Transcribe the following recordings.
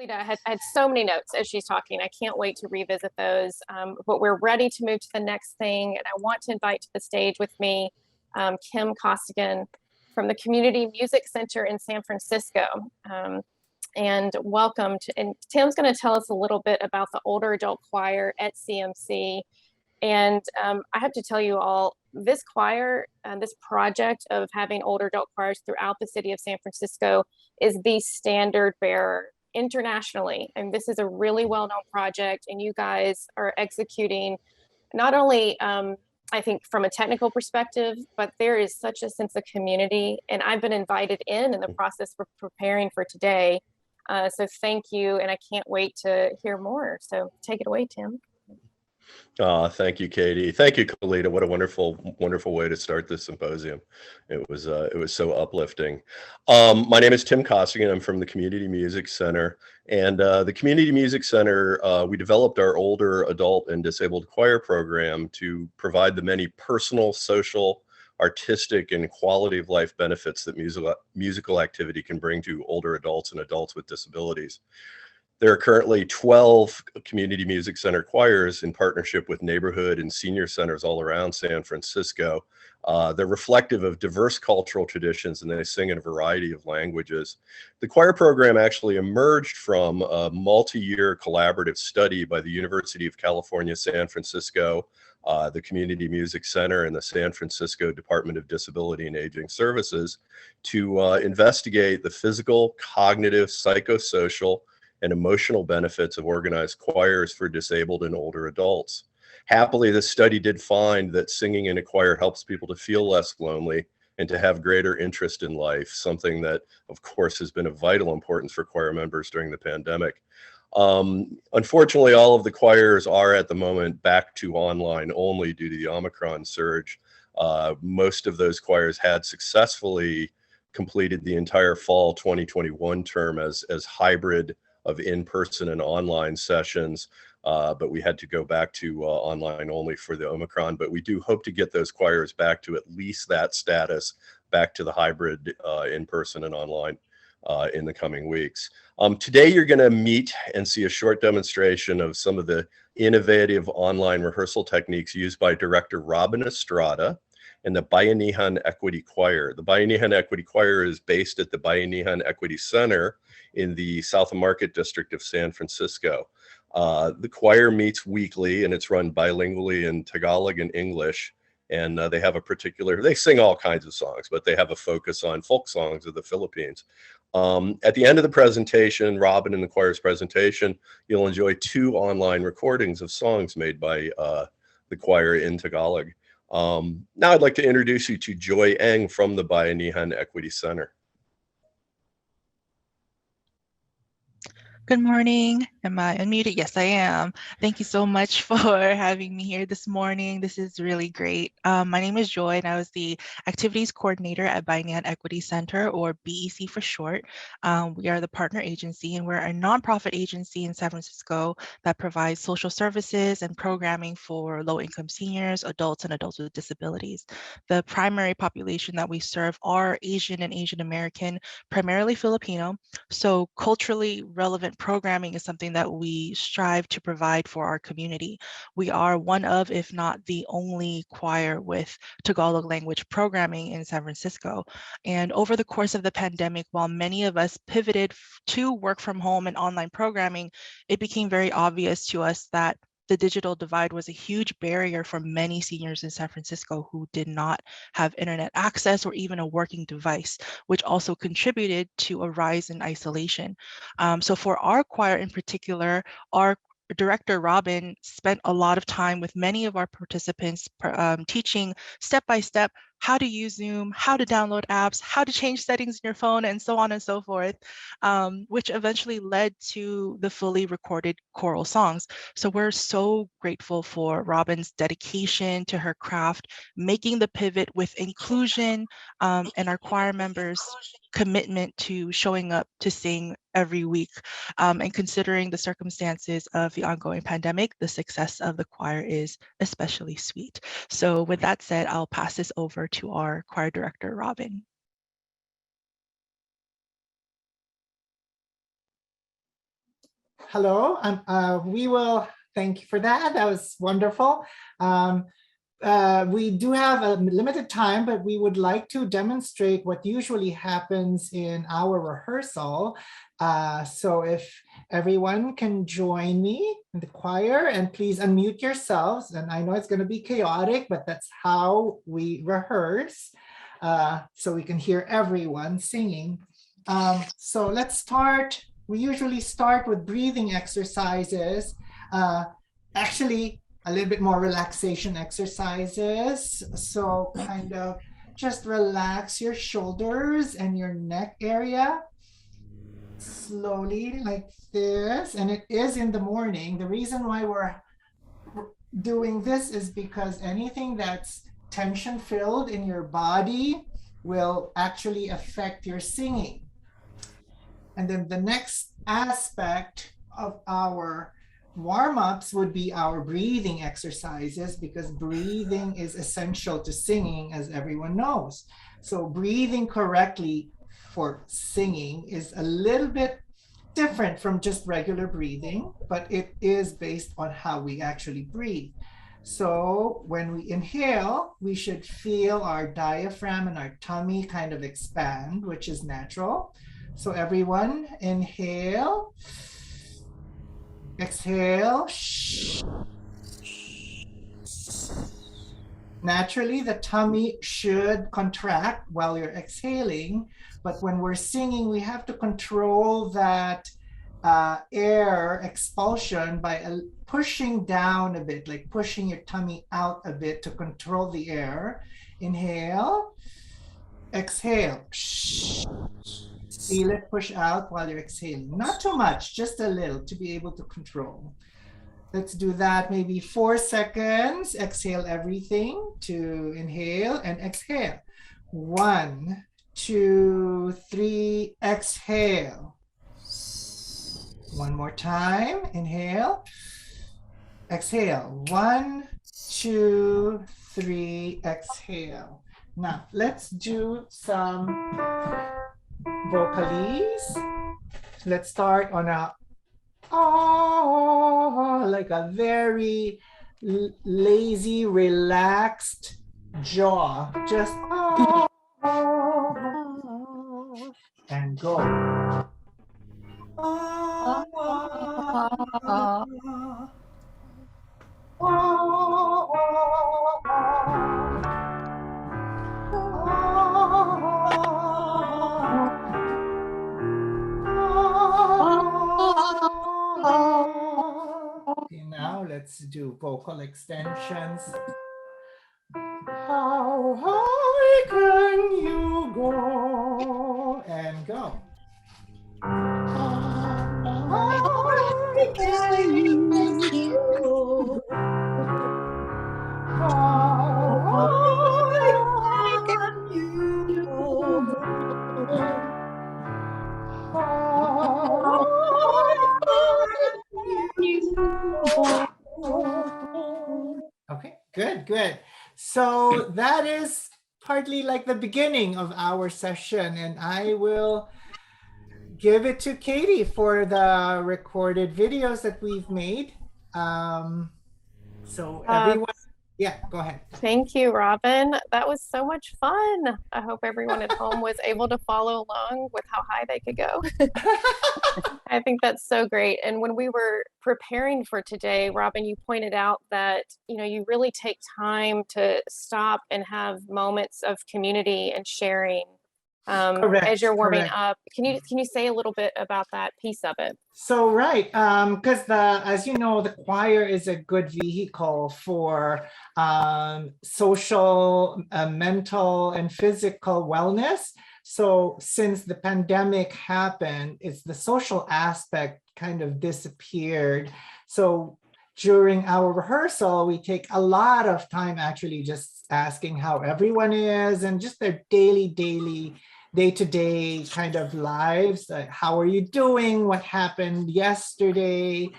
Kalita, I had so many notes as she's talking. I can't wait to revisit those. But we're ready to move to the next thing. And I want to invite to the stage with me Kim Costigan from the Community Music Center in San Francisco. And welcome to, and Tim's going to tell us a little bit about the older adult choir at CMC. And I have to tell you all, this choir, this project of having older adult choirs throughout the city of San Francisco is the standard bearer internationally. And this is a really well-known project, and you guys are executing not only, I think, from a technical perspective, but there is such a sense of community. And I've been invited in the process for preparing for today. So thank you, and I can't wait to hear more. So take it away, Tim. Thank you, Katie. Thank you, Kalita. What a wonderful, wonderful way to start this symposium. It was so uplifting. My name is Tim Costigan. I'm from the Community Music Center. And the Community Music Center, we developed our older adult and disabled choir program to provide the many personal, social, artistic, and quality of life benefits that musical activity can bring to older adults and adults with disabilities. There are currently 12 community music center choirs in partnership with neighborhood and senior centers all around San Francisco. They're reflective of diverse cultural traditions, and they sing in a variety of languages. The choir program actually emerged from a multi-year collaborative study by the University of California, San Francisco, the Community Music Center, and the San Francisco Department of Disability and Aging Services to investigate the physical, cognitive, psychosocial, and emotional benefits of organized choirs for disabled and older adults. Happily, this study did find that singing in a choir helps people to feel less lonely and to have greater interest in life, something that, of course, has been of vital importance for choir members during the pandemic. Unfortunately, all of the choirs are at the moment back to online only due to the Omicron surge. Most of those choirs had successfully completed the entire fall 2021 term as hybrid of in-person and online sessions, but we had to go back to online only for the Omicron. But we do hope to get those choirs back to at least that status, back to the hybrid in-person and online in the coming weeks. Today, you're going to meet and see a short demonstration of some of the innovative online rehearsal techniques used by director Robin Estrada and the Bayanihan Equity Choir. The Bayanihan Equity Choir is based at the Bayanihan Equity Center in the South Market District of San Francisco. The choir meets weekly, and it's run bilingually in Tagalog and English. And they have a particular, they sing all kinds of songs, but they have a focus on folk songs of the Philippines. At the end of the presentation, Robin and the choir's presentation, you'll enjoy 2 online recordings of songs made by the choir in Tagalog. Now I'd like to introduce you to Joy Eng from the Bayanihan Equity Center. Good morning. Am I unmuted? Yes, I am. Thank you so much for having me here this morning. This is really great. My name is Joy, and I was the Activities Coordinator at Bayanihan Equity Center, or BEC for short. We are the partner agency, and we're a nonprofit agency in San Francisco that provides social services and programming for low-income seniors, adults, and adults with disabilities. The primary population that we serve are Asian and Asian American, primarily Filipino. So culturally relevant programming is something that we strive to provide for our community. We are one of, if not the only choir with Tagalog language programming in San Francisco. And over the course of the pandemic, while many of us pivoted to work from home and online programming, it became very obvious to us that the digital divide was a huge barrier for many seniors in San Francisco who did not have internet access or even a working device, which also contributed to a rise in isolation. So for our choir in particular, our Director Robin spent a lot of time with many of our participants teaching step-by-step how to use Zoom, how to download apps, how to change settings in your phone, and so on and so forth, which eventually led to the fully recorded choral songs. So we're so grateful for Robin's dedication to her craft, making the pivot with inclusion, and our choir members' commitment to showing up to sing every week. And considering the circumstances of the ongoing pandemic, the success of the choir is especially sweet. So with that said, I'll pass this over to our choir director, Robin. hello. We will thank you for that. That was wonderful. We do have a limited time, but we would like to demonstrate what usually happens in our rehearsal. So if everyone can join me in the choir, and please unmute yourselves. And I know it's going to be chaotic, but that's how we rehearse, so we can hear everyone singing. So let's start. We usually start with breathing exercises. Actually, a little bit more relaxation exercises. So kind of just relax your shoulders and your neck area slowly like this. And it is in the morning. The reason why we're doing this is because anything that's tension filled in your body will actually affect your singing. And then the next aspect of our warm-ups would be our breathing exercises, because breathing is essential to singing, as everyone knows. So breathing correctly for singing is a little bit different from just regular breathing, but it is based on how we actually breathe. So when we inhale, we should feel our diaphragm and our tummy kind of expand, which is natural. So everyone, inhale, exhale. Naturally, the tummy should contract while you're exhaling, but when we're singing, we have to control that air expulsion by pushing down a bit, like pushing your tummy out a bit to control the air. Inhale, exhale. Feel it push out while you're exhaling. Not too much, just a little to be able to control. Let's do that maybe 4 seconds. Exhale everything to inhale and exhale. 1, 2, 3, exhale. One more time, inhale, exhale. 1, 2, 3, exhale. Now let's do some vocalies. Let's start on a like a very lazy, relaxed jaw. Just and go. Okay, now let's do vocal extensions. How high can you go? And go. How high can you go? How high can you go? How Okay, good, good. So that is partly like the beginning of our session, and I will give it to Katie for the recorded videos that we've made. So everyone, yeah, go ahead. Thank you, Robin. That was so much fun. I hope everyone at home was able to follow along with how high they could go. I think that's so great. And when we were preparing for today, Robin, you pointed out that, you really take time to stop and have moments of community and sharing as you're warming up. Can you say a little bit about that piece of it? So right, because as you know, the choir is a good vehicle for social, mental, and physical wellness. So since the pandemic happened, it's the social aspect kind of disappeared. So during our rehearsal, we take a lot of time actually just asking how everyone is and just their day-to-day kind of lives. How are you doing? What happened yesterday?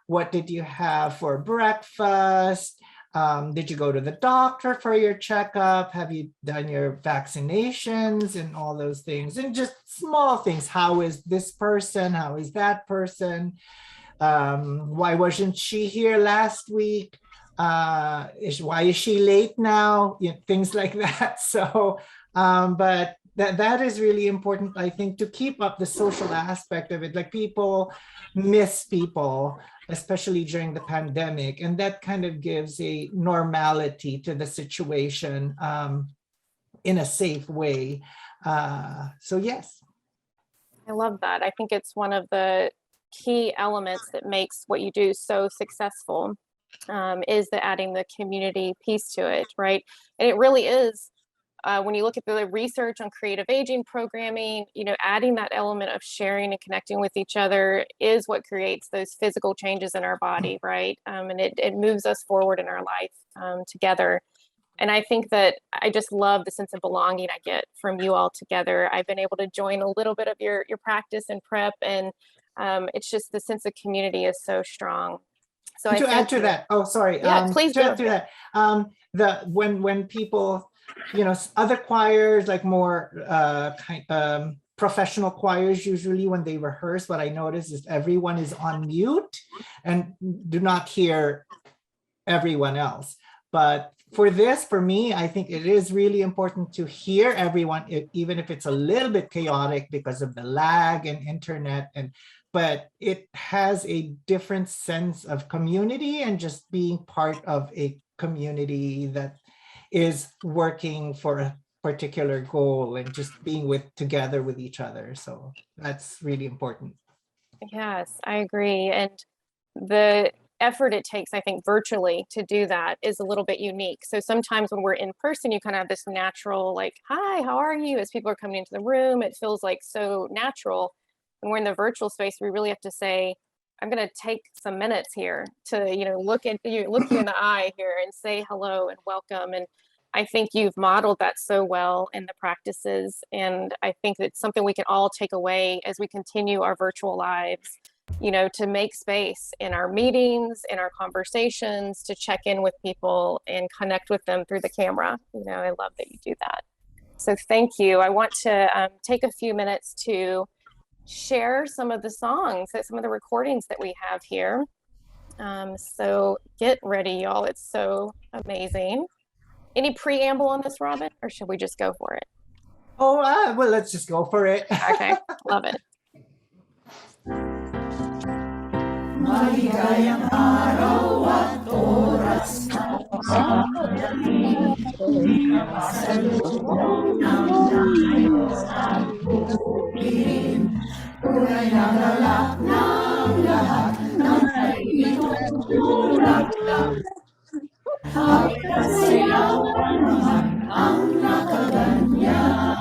What did you have for breakfast? Did you go to the doctor for your checkup? Have you done your vaccinations and all those things? And just small things. How is this person? How is that person? Why wasn't she here last week? Why is she late now? Things like that. So, but that is really important, I think, to keep up the social aspect of it. Like, people miss people, especially during the pandemic, and that kind of gives a normality to the situation in a safe way. So yes. I love that. I think it's one of the key elements that makes what you do so successful, is the adding the community piece to it, right? And it really is, when you look at the research on creative aging programming, adding that element of sharing and connecting with each other is what creates those physical changes in our body, right? And it moves us forward in our life together. And I think that I just love the sense of belonging I get from you all together. I've been able to join a little bit of your practice and prep, and it's just the sense of community is so strong. So to add to that, oh, sorry. Yeah, please to add to that, when people, other choirs, like more professional choirs, usually when they rehearse, what I notice is everyone is on mute and do not hear everyone else. But for me, I think it is really important to hear everyone, even if it's a little bit chaotic because of the lag and internet, but it has a different sense of community and just being part of a community that is working for a particular goal and just being together with each other. So that's really important. Yes, I agree. And the effort it takes, I think, virtually to do that is a little bit unique. So sometimes when we're in person, you kind of have this natural, like, hi, how are you? As people are coming into the room, it feels like so natural. When we're in the virtual space, we really have to say, I'm going to take some minutes here to, look you in the eye here and say hello and welcome. And I think you've modeled that so well in the practices. And I think it's something we can all take away as we continue our virtual lives, to make space in our meetings, in our conversations, to check in with people and connect with them through the camera. I love that you do that. So thank you. I want to take a few minutes to share some of the songs, some of the recordings that we have here. So get ready, y'all. It's so amazing. Any preamble on this, Robin, or should we just go for it? Oh, well, let's just go for it. Okay, love it. Maligayang araw at oras na pagdating, pasalubong ng nais at bukidin. Tunay na galak ng lahat ng naitong bulaklak. Hawak at sayawan naman ang nakaganyan.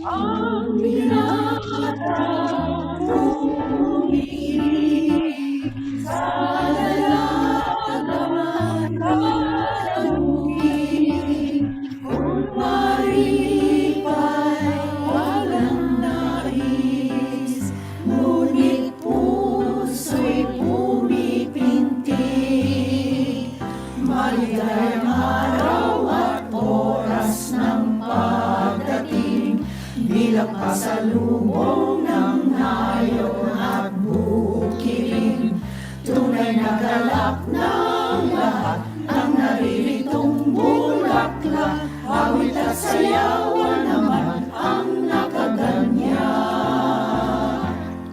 Ang binata umiibig sa dalagang kalugin. Kunwari pa'y walang nais, ngunit puso'y pumipintig. Maligayang araw at oras ng pagdating, bilang pasalubong ng nayon at bukirin. Tunay na galak ng lahat ang narirитong bulaklak. Awit at sayawan naman ang nakaganyan.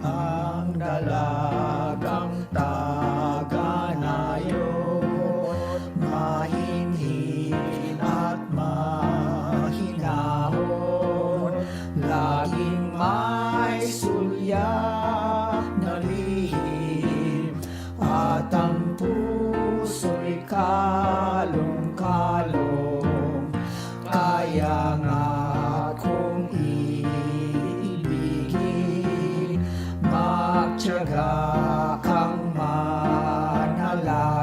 Ang dalagang taga-nayon, mahinhin at mahinahon, laging may sulyak na lihim, at ang puso'y kalong-kalong. Kaya nga kung iibigin, magtiyaga kang manalangin.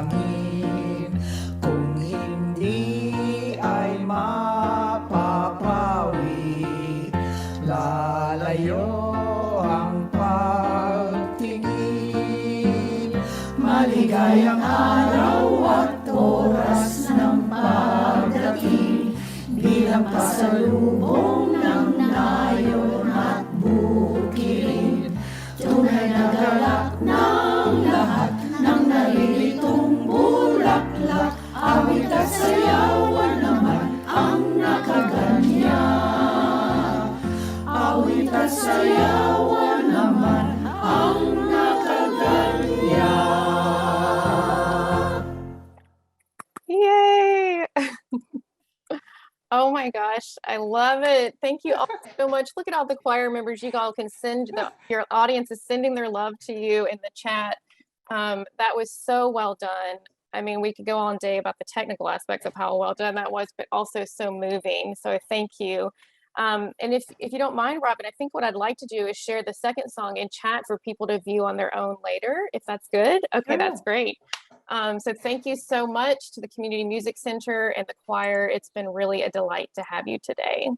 Kung hindi ay mapapawi, lalayo ang pagtingin. Maligayang araw at oras ng pagdating, bilang pasalubong ng nayon at bukirin. Tunay na galak ng sayawan naman ang nakaganyan. Yay! Oh my gosh, I love it. Thank you all so much. Look at all the choir members. You all can send, your audience is sending their love to you in the chat. That was so well done. I mean, we could go all day about the technical aspects of how well done that was, but also so moving. So thank you. And if you don't mind, Robin, I think what I'd like to do is share the second song in chat for people to view on their own later, if that's good. Okay, that's great. So thank you so much to the Community Music Center and the choir. It's been really a delight to have you today.